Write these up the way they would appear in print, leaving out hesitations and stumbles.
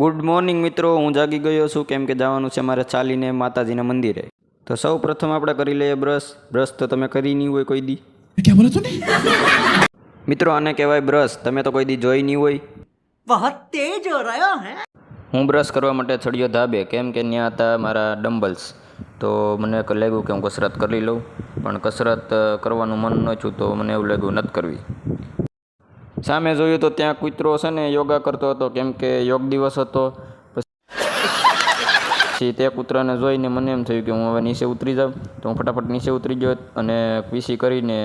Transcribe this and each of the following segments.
Good morning મિત્રો, હું જાગી ગયો છું કેમ કે જવાનું છે મારે ચાલીને માતાજીના મંદિરે. તો સૌ પ્રથમ આપણે કરી લઈએ બ્રશ તો તમે કરી નહીં હોય કોઈ દી. क्या बोला तूने? મિત્રો આને કહેવાય બ્રશ, તમે તો કોઈ દી જોઈ નહીં હોય. बहुत तेज हो रहा है. હું બ્રશ કરવા માટે ચડ્યો ધાબે કેમ કે ત્યાં હતા મારા ડમ્બલ્સ. તો મને લાગ્યું કે હું કસરત કરી લઉં, પણ કસરત કરવાનું મન ન થયું તો મને એવું લાગ્યું નથી કરવી. સામે જોયું તો ત્યાં કૂતરો છે ને યોગા કરતો હતો કેમ કે યોગ દિવસ હતો. પછી તે કૂતરાને જોઈને મને એમ થયું કે હું હવે નીચે ઉતરી જાઉં. તો હું ફટાફટ નીચે ઉતરી ગયો અને પીસી કરીને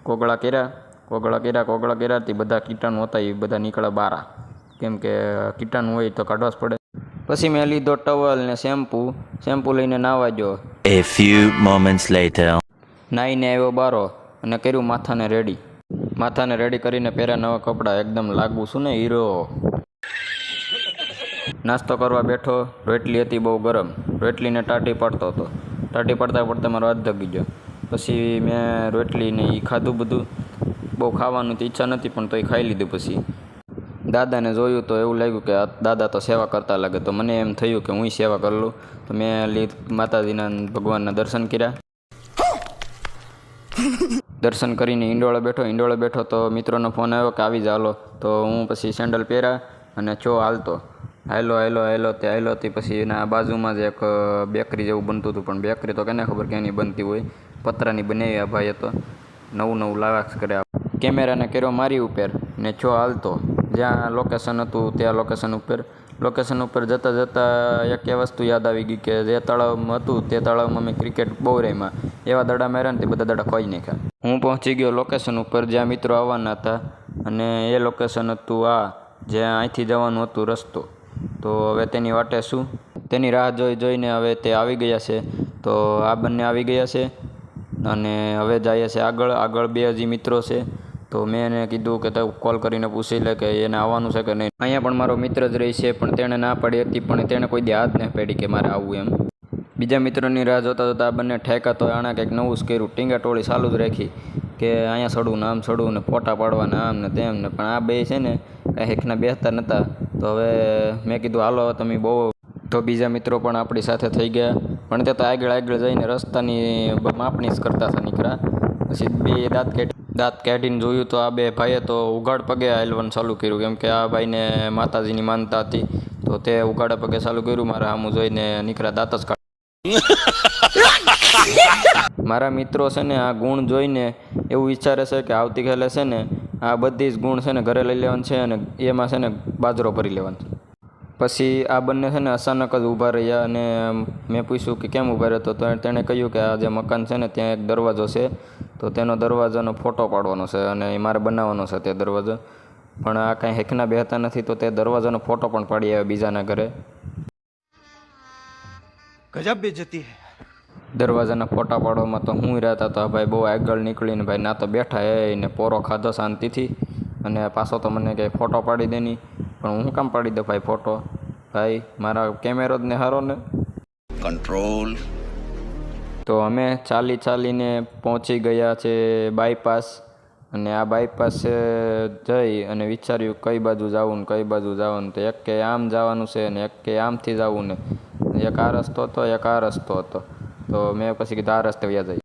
કોગળા કર્યા તે બધા કીટાણુ હતા એ બધા નીકળ્યા બારા, કેમ કે કીટાણુ હોય તો કાઢવા જ પડે. પછી મેં લીધો ટવલ ને શેમ્પૂ લઈને નાવા ગયો. A few moments later. નાહીને આવ્યો બારો અને કર્યું માથાને રેડી કરીને પહેર્યા નવા કપડાં. એકદમ લાગુ છું ને હીરો. નાસ્તો કરવા બેઠો. રોટલી હતી બહુ ગરમ. રોટલીને ટાટી પાડતો હતો. ટાટી પાડતા મારો હાથ ધગી ગયો. પછી મેં રોટલીને એ ખાધું બધું. બહુ ખાવાનું તો ઈચ્છા નથી પણ તોય ખાઈ લીધું. પછી દાદાને જોયું તો એવું લાગ્યું કે દાદા તો સેવા કરતા લાગે, તો મને એમ થયું કે હું સેવા કરી લઉં. તો મેં માતાજીના ભગવાનના દર્શન કર્યા. દર્શન કરીને ઈંડોળે બેઠો તો મિત્રોનો ફોન આવ્યો કે આવી ચાલો. તો હું પછી સેન્ડલ પહેર્યા અને હાલતો તે પછી એના બાજુમાં જ એક બેકરી જેવું બનતું હતું, પણ બેકરી તો કેને ખબર ક્યાંની બનતી હોય. પતરાની બનાવી આ ભાઈએ તો નવું લાવાક્ષ કર્યા. કેમેરાને કર્યો મારી ઉપર ને હાલતો જ્યાં લોકેશન હતું ત્યાં લોકેશન ઉપર જતાં એક એ વસ્તુ યાદ આવી ગઈ કે જે તળાવમાં હતું તે તળાવમાં મેં ક્રિકેટ બહુ રમ્યા. એવા દડા માર્યા ને તે બધા દડા ખોઈ નાખ્યા. હું પહોંચી ગયો લોકેશન ઉપર જ્યાં મિત્રો આવવાના હતા, અને એ લોકેશન હતું આ જ્યાં અહીંથી જવાનું હતું રસ્તો. તો હવે તેની વાટે શું, તેની રાહ જોઈને હવે તે આવી ગયા છે. તો આ બંને આવી ગયા છે અને હવે જઈએ છે આગળ બે હજી મિત્રો છે. તો મેં એને કીધું કે તે કોલ કરીને પૂછી લે કે એને આવવાનું છે કે નહીં. અહીંયા પણ મારો મિત્ર જ રહી છે, પણ તેણે ના પાડી હતી, પણ તેણે કોઈ દી હાથ નહીં પાડી કે મારે આવવું એમ. બીજા મિત્રોની રાહ જોતા આ બંને ઠેકા તો આણે કંઈક નવું જ કર્યું. ટીંગા ટોળી ચાલુ જ રાખી કે અહીંયા ચડવું ને આમ ચડવું ને ફોટા પાડવાના આમ ને તેમ ને. પણ આ બે છે ને કાંઈ હેકના બેસતા નહોતા. તો હવે મેં કીધું હાલો તમે બહુ. તો બીજા મિત્રો પણ આપણી સાથે થઈ ગયા, પણ તે તો આગળ જઈને રસ્તાની માપણી જ કરતા હતા નીકળ્યા. પછી બે દાંત કાઢીને જોયું તો આ બે ભાઈએ તો ઉઘાડ પગે હાલવાનું ચાલુ કર્યું, કેમ કે આ ભાઈને માતાજીની માનતા હતી. તો તે ઉઘાડા પગે ચાલુ કર્યું. મારા સામું જોઈને નીકળ્યા દાંત જ કાઢ. મારા મિત્રો છે ને આ ગુણ જોઈને એવું વિચારે છે કે આવતીકાલે છે ને આ બધી જ ગુણ છે ને ઘરે લઈ લેવાનું છે અને એમાં છે ને બાજરો ભરી લેવાનો છે. પછી આ બંને છે ને અચાનક જ ઊભા રહ્યા અને મેં પૂછ્યું કે કેમ ઊભા રહ્યો. તો તેણે કહ્યું કે આ જે મકાન છે ને ત્યાં એક દરવાજો છે, તો તેનો દરવાજાનો ફોટો પાડવાનો છે અને એ મારે બનાવવાનો છે તે દરવાજો. પણ આ કાંઈ હેકના બેહતા નથી, તો તે દરવાજાનો ફોટો પણ પાડી આવ્યા બીજાના ઘરે. गजब बेइज्जती है. દરવાજાના ફોટા પાડવામાં તો હું રહેતા હતા ભાઈ બહુ આગળ નીકળીને ભાઈ ના તો બેઠા એને પોરો ખાધો શાંતિથી, અને પાછો તો મને કંઈ ફોટો પાડી દે નહીં. પણ હું કામ પાડી દઉં ભાઈ ફોટો? ભાઈ મારા કેમેરો જ ને હારો ને. Control. તો અમે ચાલીને પહોંચી ગયા છે બાયપાસ. અને આ બાયપાસ જઈ અને વિચાર્યું કઈ બાજુ જવું ને તો એક કે આમ જવાનું છે ને એક કે આમથી જવું ને એક આ રસ્તો હતો એક આ રસ્તો હતો. તો મેં પછી કીધું આ રસ્તે વ્યા જઈએ.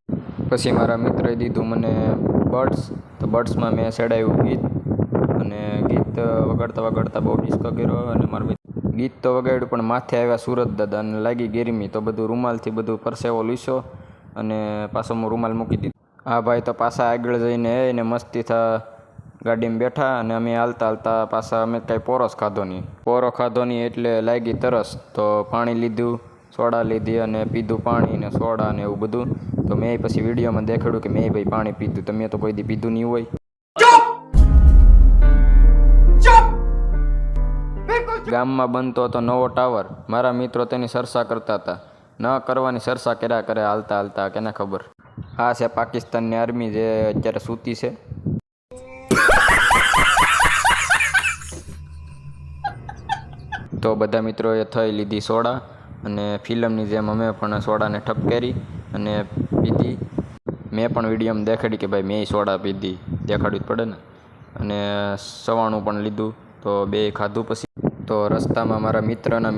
પછી મારા મિત્રએ દીધું મને બર્ડ્સ. તો બર્ડ્સમાં મેં ચડાવ્યું ગીત, અને ગીત વગાડતા બહુ ડિસ્કો કર્યો. અને મારા ગીત તો વગાડ્યું પણ માથે આવ્યા સુરત દાદા અને લાગી ગરમી. તો બધું રૂમાલથી બધું પરસેવો લૂસ્યો અને પાછો હું રૂમાલ મૂકી દીધો. આ ભાઈ તો પાછા આગળ જઈને એને મસ્તી ગાડીમાં બેઠા, અને અમે હાલતા પાછા અમે કાંઈ પોરો ખાધો નહીં એટલે લાગી તરસ. તો પાણી લીધું, સોડા લીધી અને પીધું પાણી ને સોડા ને એવું બધું. તો મેં પછી વિડીયોમાં દેખાડ્યું કે મેં ભાઈ પાણી પીધું. તમે તો કોઈ દી પીધું નહીં હોય. ગામમાં બનતો હતો નવો ટાવર. મારા મિત્રો તેની ચર્ચા કરતા હતા. ન કરવાની ચર્ચા કર્યા કરે હાલતા કેને ખબર. આ છે પાકિસ્તાનની આર્મી જે અત્યારે સૂતી છે. તો બધા મિત્રોએ થઈ લીધી સોડા, અને ફિલ્મની જેમ અમે પણ સોડાને ઠપકેરી અને પીધી. મેં પણ વિડીયોમાં દેખાડી કે ભાઈ મેં સોડા પીધી, દેખાડવી જ પડે ને. અને સવાણું પણ લીધું. તો બે ખાધું. પછી તો રસ્તામાં મારા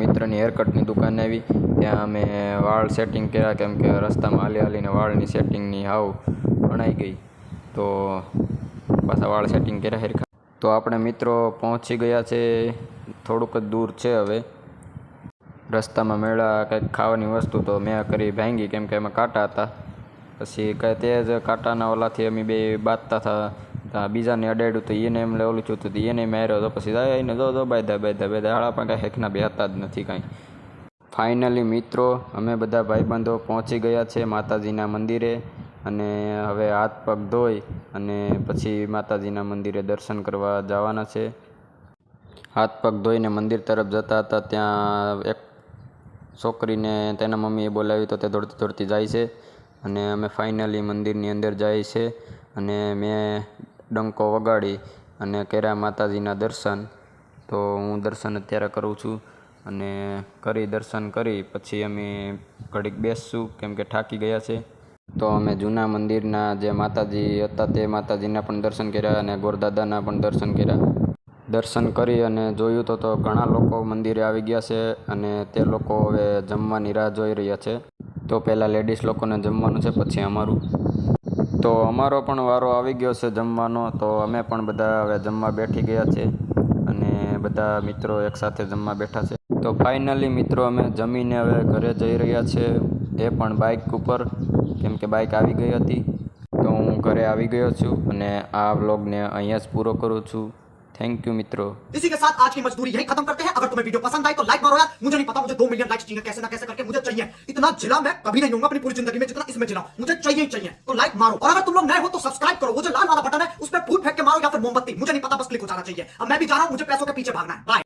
મિત્રની હેરકટની દુકાન આવી. ત્યાં અમે વાળ સેટિંગ કર્યા, કેમ કે રસ્તામાં હાલીને વાળની સેટિંગની હાવ અણાઈ ગઈ, તો પાછા વાળ સેટિંગ કર્યા હેરખા. તો આપણે મિત્રો પહોંચી ગયા છે, થોડુંક જ દૂર છે હવે. રસ્તામાં મળ્યા કંઈક ખાવાની વસ્તુ, તો મેં કરી ભાંગી, કેમ કે એમાં કાંટા હતા. પછી કંઈ તે જ કાંટાના ઓલાથી અમે બે બાંધતા હતા, બીજાને અડાડ્યું તો એને એમ ઓલું છું તો એને માર્યો. તો પછી એને જો બાંધ્યા હાળા પણ કાંઈ હેકના બેહતા જ નથી કાંઈ. ફાઇનલી મિત્રો અમે બધા ભાઈબંધો પહોંચી ગયા છે માતાજીના મંદિરે, અને હવે હાથ પગ ધોઈ અને પછી માતાજીના મંદિરે દર્શન કરવા જવાના છે. હાથ પગ ધોઈને મંદિર તરફ જતા હતા, ત્યાં એક છોકરીને તેના મમ્મીએ બોલાવી, તો તે દોડતી દોડતી જાય છે. અને અમે ફાઇનલી મંદિરની અંદર જાય છે, અને મેં ડંકો વગાડી અને કર્યા માતાજીના દર્શન. તો હું દર્શન અત્યારે કરું છું, અને દર્શન કરી પછી અમે ઘડીક બેસશું, કેમ કે થાકી ગયા છે. તો અમે જૂના મંદિરના જે માતાજી હતા તે માતાજીના પણ દર્શન કર્યા, અને ગોરદાદાના પણ દર્શન કર્યા. દર્શન કરી અને જોયું તો ઘણા લોકો મંદિરે આવી ગયા છે, અને તે લોકો હવે જમવાની રાહ જોઈ રહ્યા છે. તો પહેલાં લેડીઝ લોકોને જમવાનું છે, પછી અમારું. તો અમારો પણ વારો આવી ગયો છે જમવાનો. તો અમે પણ બધા હવે જમવા બેઠી ગયા છે, અને બધા મિત્રો એકસાથે જમવા બેઠા છે. તો ફાઇનલી મિત્રો અમે જમીને હવે ઘરે જઈ રહ્યા છે, એ પણ બાઇક ઉપર, કેમ કે બાઇક આવી ગઈ હતી. તો હું ઘરે આવી ગયો છું, અને આ વ્લોગને અહીંયા જ પૂરો કરું છું. थैंक यू मित्रों. इसी के साथ आज की मजदूरी यही खत्म करते हैं. अगर तुम्हें वीडियो पसंद आई तो लाइक मारो यार. मुझे नहीं पता, मुझे 2 मिलियन लाइक्स चाहिए, कैसे ना कैसे करके मुझे चाहिए. इतना जिला मैं कभी नहीं होऊंगा अपनी पूरी जिंदगी में जितना इसमें जिला. मुझे चाहिए ही चाहिए. तो लाइक मारो, और अगर तुम लोग नए हो तो सब्सक्राइब करो. वो जो लाल वाला बटन है उस पर फूल फेंक के मारो, या फिर मोमबत्ती, मुझे नहीं पता, बस क्लिक हो जाना चाहिए. अब मैं भी जा रहा हूं, मुझे पैसों के पीछे भागना है. बाय.